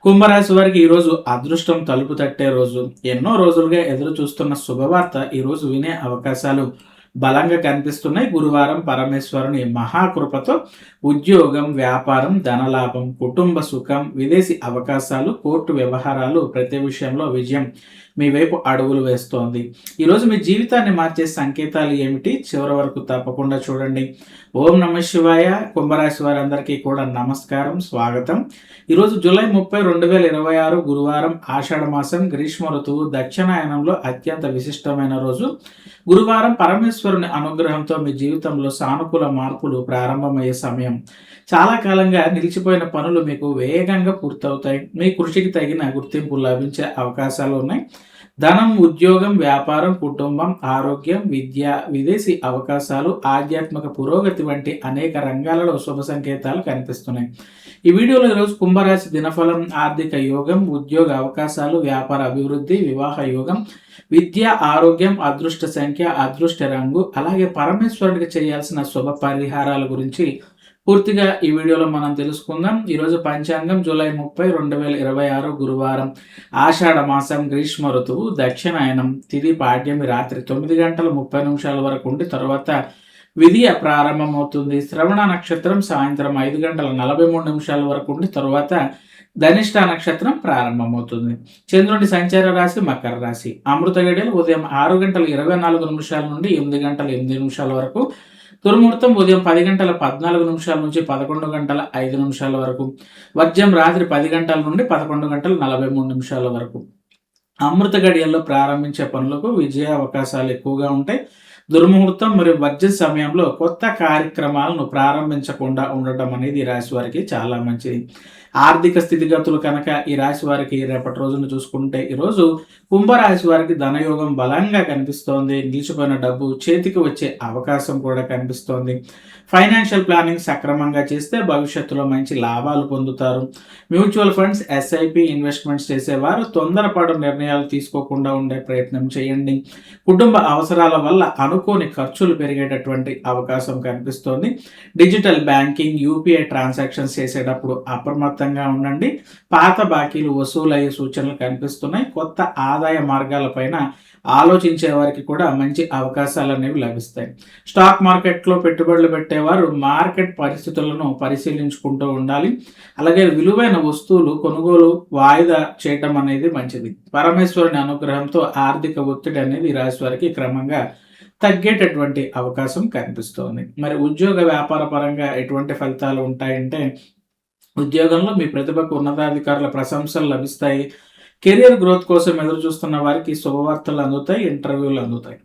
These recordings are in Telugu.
కుంభరాశి వారికి ఈరోజు అదృష్టం తలుపు తట్టే రోజు. ఎన్నో రోజులుగా ఎదురు చూస్తున్న శుభవార్త ఈరోజు వినే అవకాశాలు బలంగా కనిపిస్తున్నాయి. గురువారం పరమేశ్వరుని మహాకృపతో ఉద్యోగం, వ్యాపారం, ధనలాభం, కుటుంబ సుఖం, విదేశీ అవకాశాలు, కోర్టు వ్యవహారాలు, ప్రతి విషయంలో విజయం మీ వైపు అడుగులు వేస్తోంది. ఈరోజు మీ జీవితాన్ని మార్చే సంకేతాలు ఏమిటి? చివరి వరకు తప్పకుండా చూడండి. ఓం నమ శివాయ. కుంభరాశి వారందరికీ కూడా నమస్కారం, స్వాగతం. ఈరోజు జూలై 30, 2026 గురువారం, ఆషాఢ మాసం, గ్రీష్మ ఋతువు, దక్షిణాయనంలో అత్యంత విశిష్టమైన రోజు. గురువారం పరమేశ్వరుని అనుగ్రహంతో మీ జీవితంలో సానుకూల మార్పులు ప్రారంభమయ్యే సమయం. చాలా కాలంగా నిలిచిపోయిన పనులు మీకు వేగంగా పూర్తవుతాయి. మీ కృషికి తగిన గుర్తింపు లభించే అవకాశాలు ఉన్నాయి. ధనం, ఉద్యోగం, వ్యాపారం, కుటుంబం, ఆరోగ్యం, విద్య, విదేశీ అవకాశాలు, ఆధ్యాత్మిక పురోగతి వంటి అనేక రంగాలలో శుభ సంకేతాలు కనిపిస్తున్నాయి. ఈ వీడియోలో ఈరోజు కుంభరాశి దినఫలం, ఆర్థిక యోగం, ఉద్యోగ అవకాశాలు, వ్యాపార అభివృద్ధి, వివాహ యోగం, విద్య, ఆరోగ్యం, అదృష్ట సంఖ్య, అదృష్ట రంగు, అలాగే పరమేశ్వరుడికి చేయాల్సిన శుభ పరిహారాల గురించి పూర్తిగా ఈ వీడియోలో మనం తెలుసుకుందాం. ఈరోజు పంచాంగం జూలై 30, 2026 గురువారం, ఆషాఢ మాసం, గ్రీష్మ ఋతువు, దక్షిణాయనం, తిథి పాడ్యమి రాత్రి 9:30 వరకు ఉండి తర్వాత విధియ ప్రారంభమవుతుంది. శ్రవణ నక్షత్రం సాయంత్రం 5:43 వరకు ఉండి తరువాత ధనిష్ట నక్షత్రం ప్రారంభమవుతుంది. చంద్రుడి సంచార రాశి మకర రాశి. అమృత గడియలు ఉదయం 6:24 నుండి 8:08 వరకు. దుర్ముహూర్తం ఉదయం 10:14 నుంచి 11:05 వరకు. వర్జ్యం రాత్రి 10 గంటల నుండి 11:43 వరకు. అమృత గడియల్లో ప్రారంభించే పనులకు విజయ అవకాశాలు ఎక్కువగా ఉంటాయి. దుర్ముహూర్తం మరియు వర్జ్య సమయంలో కొత్త కార్యక్రమాలను ప్రారంభించకుండా ఉండటం అనేది ఈ రాశి వారికి చాలా మంచిది. ఆర్థిక స్థితిగతులు కనుక ఈ రాశి వారికి రేపటి రోజును చూసుకుంటే, ఈరోజు కుంభరాశి వారికి ధనయోగం బలంగా కనిపిస్తోంది. నిలిచిపోయిన డబ్బు చేతికి వచ్చే అవకాశం కూడా కనిపిస్తోంది. ఫైనాన్షియల్ ప్లానింగ్ సక్రమంగా చేస్తే భవిష్యత్తులో మంచి లాభాలు పొందుతారు. మ్యూచువల్ ఫండ్స్, ఎస్ఐపి ఇన్వెస్ట్మెంట్స్ చేసేవారు తొందరపాటు నిర్ణయాలు తీసుకోకుండా ఉండే ప్రయత్నం చేయండి. కుటుంబ అవసరాల వల్ల అనుకోని ఖర్చులు పెరిగేటటువంటి అవకాశం కనిపిస్తోంది. డిజిటల్ బ్యాంకింగ్, యూపీఐ ట్రాన్సాక్షన్స్ చేసేటప్పుడు అప్రమత్తంగా ఉండండి. పాత బాకీలు వసూలయ్యే సూచనలు కనిపిస్తున్నాయి. కొత్త ఆదాయ మార్గాలపైన ఆలోచించే వారికి కూడా మంచి అవకాశాలు అనేవి లభిస్తాయి. స్టాక్ మార్కెట్లో పెట్టుబడులు పెట్టేవారు మార్కెట్ పరిస్థితులను పరిశీలించుకుంటూ ఉండాలి. అలాగే విలువైన వస్తువులు కొనుగోలు వాయిదా చేయటం అనేది మంచిది. పరమేశ్వరుని అనుగ్రహంతో ఆర్థిక ఒత్తిడి అనేది రాశి వారికి క్రమంగా తగ్గేటటువంటి అవకాశం కనిపిస్తోంది. మరి ఉద్యోగ వ్యాపార పరంగా ఎటువంటి ఫలితాలు ఉంటాయంటే, ఉద్యోగంలో మీ ప్రతిభకు ఉన్నతాధికారుల ప్రశంసలు లభిస్తాయి. కెరియర్ గ్రోత్ కోసం ఎదురు చూస్తున్న వారికి శుభవార్తలు అందుతాయి, ఇంటర్వ్యూలు అందుతాయి.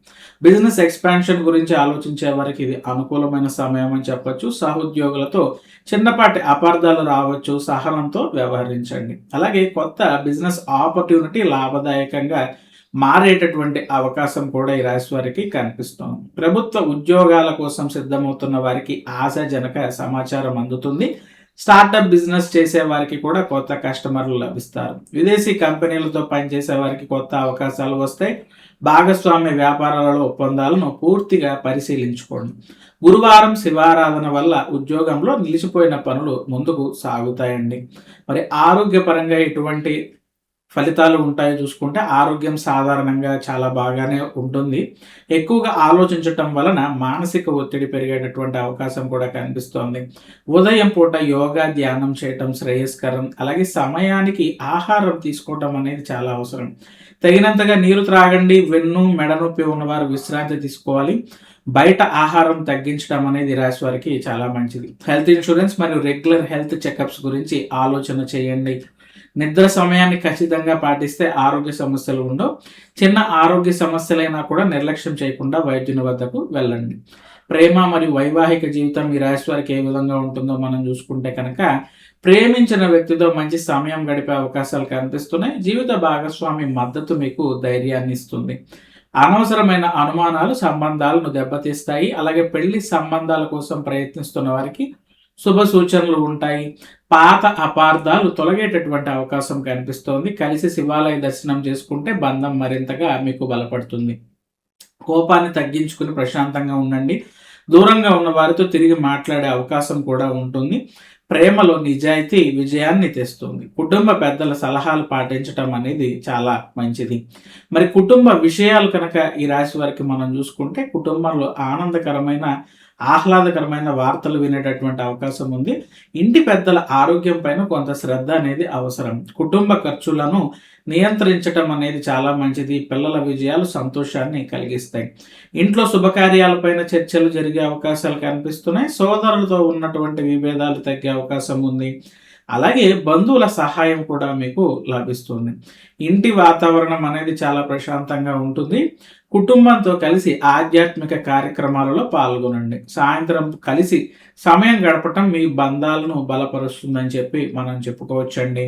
బిజినెస్ ఎక్స్పాన్షన్ గురించి ఆలోచించే వారికి ఇది అనుకూలమైన సమయం అని చెప్పొచ్చు. సహోద్యోగులతో చిన్నపాటి అపార్థాలు రావచ్చు, సహనంతో వ్యవహరించండి. అలాగే కొత్త బిజినెస్ ఆపర్చునిటీ లాభదాయకంగా మారేటటువంటి అవకాశం కూడా ఈ రాశి వారికి కనిపిస్తోంది. ప్రభుత్వ ఉద్యోగాల కోసం సిద్ధమవుతున్న వారికి ఆశాజనక సమాచారం అందుతుంది. స్టార్టప్ బిజినెస్ చేసే వారికి కూడా కొత్త కస్టమర్లు లభిస్తారు. విదేశీ కంపెనీలతో పనిచేసే వారికి కొత్త అవకాశాలు వస్తాయి. భాగస్వామ్య వ్యాపారాలలో ఒప్పందాలను పూర్తిగా పరిశీలించుకోండి. గురువారం శివారాధన వల్ల ఉద్యోగంలో నిలిచిపోయిన పనులు ముందుకు సాగుతాయండి. మరి ఆరోగ్యపరంగా ఎటువంటి ఫలితాలు ఉంటాయో చూసుకుంటే, ఆరోగ్యం సాధారణంగా చాలా బాగానే ఉంటుంది. ఎక్కువగా ఆలోచించటం వలన మానసిక ఒత్తిడి పెరిగేటటువంటి అవకాశం కూడా కనిపిస్తోంది. ఉదయం పూట యోగా, ధ్యానం చేయటం శ్రేయస్కరం. అలాగే సమయానికి ఆహారం తీసుకోవటం అనేది చాలా అవసరం. తగినంతగా నీరు త్రాగండి. వెన్ను, మెడ నొప్పి ఉన్నవారు విశ్రాంతి తీసుకోవాలి. బయట ఆహారం తగ్గించడం అనేది రాశి వారికి చాలా మంచిది. హెల్త్ ఇన్సూరెన్స్ మరియు రెగ్యులర్ హెల్త్ చెకప్స్ గురించి ఆలోచన చేయండి. నిద్ర సమయాన్ని ఖచ్చితంగా పాటిస్తే ఆరోగ్య సమస్యలు ఉండవు. చిన్న ఆరోగ్య సమస్యలైనా కూడా నిర్లక్ష్యం చేయకుండా వైద్యుని వద్దకు వెళ్ళండి. ప్రేమ మరియు వైవాహిక జీవితం ఈ రాశి వారికి ఏ విధంగా ఉంటుందో మనం చూసుకుంటే కనుక, ప్రేమించిన వ్యక్తితో మంచి సమయం గడిపే అవకాశాలు కనిపిస్తున్నాయి. జీవిత భాగస్వామి మద్దతు మీకు ధైర్యాన్ని ఇస్తుంది. అనవసరమైన అనుమానాలు సంబంధాలను దెబ్బతీస్తాయి. అలాగే పెళ్లి సంబంధాల కోసం ప్రయత్నిస్తున్న వారికి శుభ సూచనలు ఉంటాయి. పాత అపార్థాలు తొలగేటటువంటి అవకాశం కనిపిస్తోంది. కలిసి శివాలయ దర్శనం చేసుకుంటే బంధం మరింతగా మీకు బలపడుతుంది. కోపాన్ని తగ్గించుకుని ప్రశాంతంగా ఉండండి. దూరంగా ఉన్న వారితో తిరిగి మాట్లాడే అవకాశం కూడా ఉంటుంది. ప్రేమలో నిజాయితీ విజయాన్ని తెస్తుంది. కుటుంబ పెద్దల సలహాలు పాటించటం అనేది చాలా మంచిది. మరి కుటుంబ విషయాలు కనుక ఈ రాశి వారికి మనం చూసుకుంటే కుటుంబంలో ఆనందకరమైన ఆహ్లాదకరమైన వార్తలు వినేటటువంటి అవకాశం ఉంది. ఇంటి పెద్దల ఆరోగ్యం పైన కొంత శ్రద్ధ అనేది అవసరం. కుటుంబ ఖర్చులను నియంత్రించటం అనేది చాలా మంచిది. పిల్లల విజయాలు సంతోషాన్ని కలిగిస్తాయి. ఇంట్లో శుభకార్యాలపైన చర్చలు జరిగే అవకాశాలు కనిపిస్తున్నాయి. సోదరులతో ఉన్నటువంటి విభేదాలు తగ్గే అవకాశం ఉంది. అలాగే బంధువుల సహాయం కూడా మీకు లభిస్తుంది. ఇంటి వాతావరణం అనేది చాలా ప్రశాంతంగా ఉంటుంది. కుటుంబంతో కలిసి ఆధ్యాత్మిక కార్యక్రమాలలో పాల్గొనండి. సాయంత్రం కలిసి సమయం గడపటం మీ బంధాలను బలపరుస్తుందని చెప్పి మనం చెప్పుకోవచ్చండి.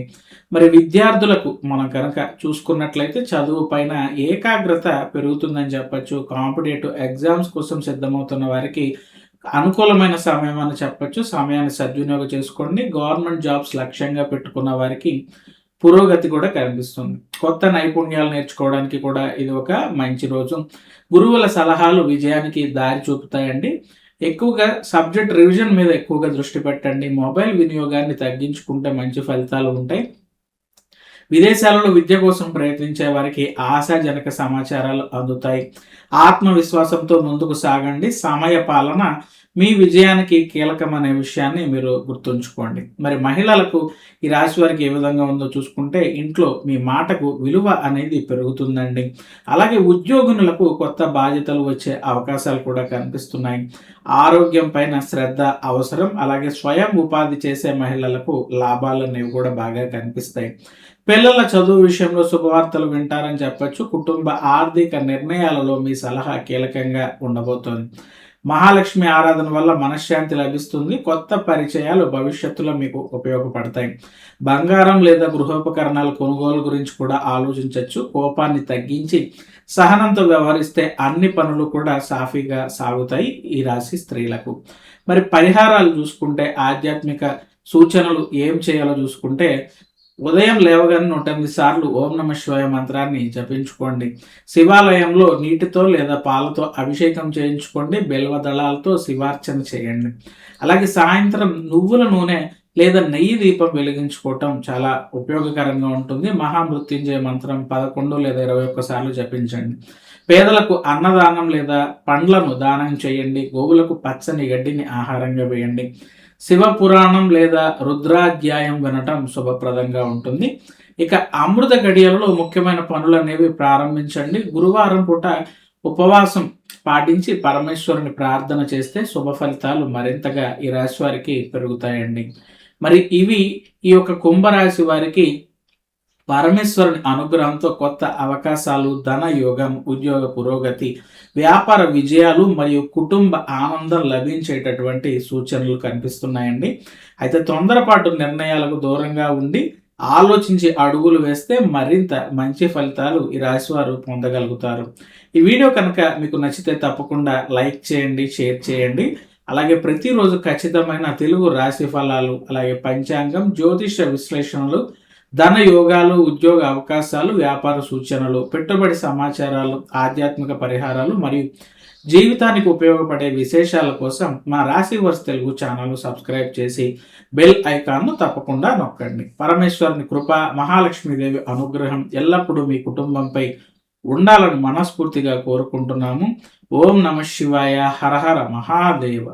మరి విద్యార్థులకు మనం కనుక చూసుకున్నట్లయితే చదువు పైన ఏకాగ్రత పెరుగుతుందని చెప్పచ్చు. కాంపిటేటివ్ ఎగ్జామ్స్ కోసం సిద్ధమవుతున్న వారికి అనుకూలమైన సమయం అని చెప్పచ్చు. సమయాన్ని సద్వినియోగం చేసుకోండి. గవర్నమెంట్ జాబ్స్ లక్ష్యంగా పెట్టుకున్న వారికి పురోగతి కూడా కనిపిస్తుంది. కొత్త నైపుణ్యాలు నేర్చుకోవడానికి కూడా ఇది ఒక మంచి రోజు. గురువుల సలహాలు విజయానికి దారి చూపుతాయండి. ఎక్కువగా సబ్జెక్ట్ రివిజన్ మీద ఎక్కువగా దృష్టి పెట్టండి. మొబైల్ వినియోగాన్ని తగ్గించుకుంటే మంచి ఫలితాలు ఉంటాయి. విదేశాలలో విద్య కోసం ప్రయత్నించే వారికి ఆశాజనక సమాచారాలు అందుతాయి. ఆత్మవిశ్వాసంతో ముందుకు సాగండి. సమయ పాలన మీ విజయానికి కీలకమనే విషయాన్ని మీరు గుర్తుంచుకోండి. మరి మహిళలకు ఈ రాశి వారికి ఏ విధంగా ఉందో చూసుకుంటే ఇంట్లో మీ మాటకు విలువ అనేది పెరుగుతుందండి. అలాగే ఉద్యోగులకు కొత్త బాధ్యతలు వచ్చే అవకాశాలు కూడా కనిపిస్తున్నాయి. ఆరోగ్యం పైన శ్రద్ధ అవసరం. అలాగే స్వయం ఉపాధి చేసే మహిళలకు లాభాలు అనేవి కూడా బాగా కనిపిస్తాయి. పిల్లల చదువు విషయంలో శుభవార్తలు వింటారని చెప్పచ్చు. కుటుంబ ఆర్థిక నిర్ణయాలలో మీ సలహా కీలకంగా ఉండబోతోంది. మహాలక్ష్మి ఆరాధన వల్ల మనశ్శాంతి లభిస్తుంది. కొత్త పరిచయాలు భవిష్యత్తులో మీకు ఉపయోగపడతాయి. బంగారం లేదా గృహోపకరణాల కొనుగోలు గురించి కూడా ఆలోచించవచ్చు. కోపాన్ని తగ్గించి సహనంతో వ్యవహరిస్తే అన్ని పనులు కూడా సాఫీగా సాగుతాయి ఈ రాశి స్త్రీలకు. మరి పరిహారాలు చూసుకుంటే ఆధ్యాత్మిక సూచనలు ఏం చేయాలో చూసుకుంటే ఉదయం లేవగానే 108 సార్లు ఓం నమ శివాయ మంత్రాన్ని జపించుకోండి. శివాలయంలో నీటితో లేదా పాలతో అభిషేకం చేయించుకోండి. బెల్వ దళాలతో శివార్చన చేయండి. అలాగే సాయంత్రం నువ్వుల నూనె లేదా నెయ్యి దీపం వెలిగించుకోవటం చాలా ఉపయోగకరంగా ఉంటుంది. మహామృత్యుంజయ మంత్రం 11 లేదా 21 సార్లు జపించండి. పేదలకు అన్నదానం లేదా పండ్లను దానం చేయండి. గోవులకు పచ్చని గడ్డిని ఆహారంగా వేయండి. శివ పురాణం లేదా రుద్రాధ్యాయం వినటం శుభప్రదంగా ఉంటుంది. ఇక అమృత గడియలలో ముఖ్యమైన పనులు అనేవి ప్రారంభించండి. గురువారం పూట ఉపవాసం పాటించి పరమేశ్వరుని ప్రార్థన చేస్తే శుభ ఫలితాలు మరింతగా ఈ రాశి వారికి పెరుగుతాయండి. మరి ఇవి ఈ యొక్క కుంభరాశి వారికి పరమేశ్వరుని అనుగ్రహంతో కొత్త అవకాశాలు, ధన యోగం, ఉద్యోగ పురోగతి, వ్యాపార విజయాలు మరియు కుటుంబ ఆనందం లభించేటటువంటి సూచనలు కనిపిస్తున్నాయండి. అయితే తొందరపాటు నిర్ణయాలకు దూరంగా ఉండి ఆలోచించి అడుగులు వేస్తే మరింత మంచి ఫలితాలు ఈ రాశివారు పొందగలుగుతారు. ఈ వీడియో కనుక మీకు నచ్చితే తప్పకుండా లైక్ చేయండి, షేర్ చేయండి. అలాగే ప్రతిరోజు ఖచ్చితమైన తెలుగు రాశి ఫలాలు, అలాగే పంచాంగం, జ్యోతిష విశ్లేషణలు, ధన యోగాలు, ఉద్యోగ అవకాశాలు, వ్యాపార సూచనలు, పెట్టుబడి సమాచారాలు, ఆధ్యాత్మిక పరిహారాలు మరియు జీవితానికి ఉపయోగపడే విశేషాల కోసం మా రాశి వర్స్ తెలుగు ఛానల్ సబ్స్క్రైబ్ చేసి బెల్ ఐకాన్ను తప్పకుండా నొక్కండి. పరమేశ్వరుని కృప, మహాలక్ష్మీదేవి అనుగ్రహం ఎల్లప్పుడూ మీ కుటుంబంపై ఉండాలని మనస్ఫూర్తిగా కోరుకుంటున్నాము. ఓం నమ శివాయ. హర హర మహాదేవ.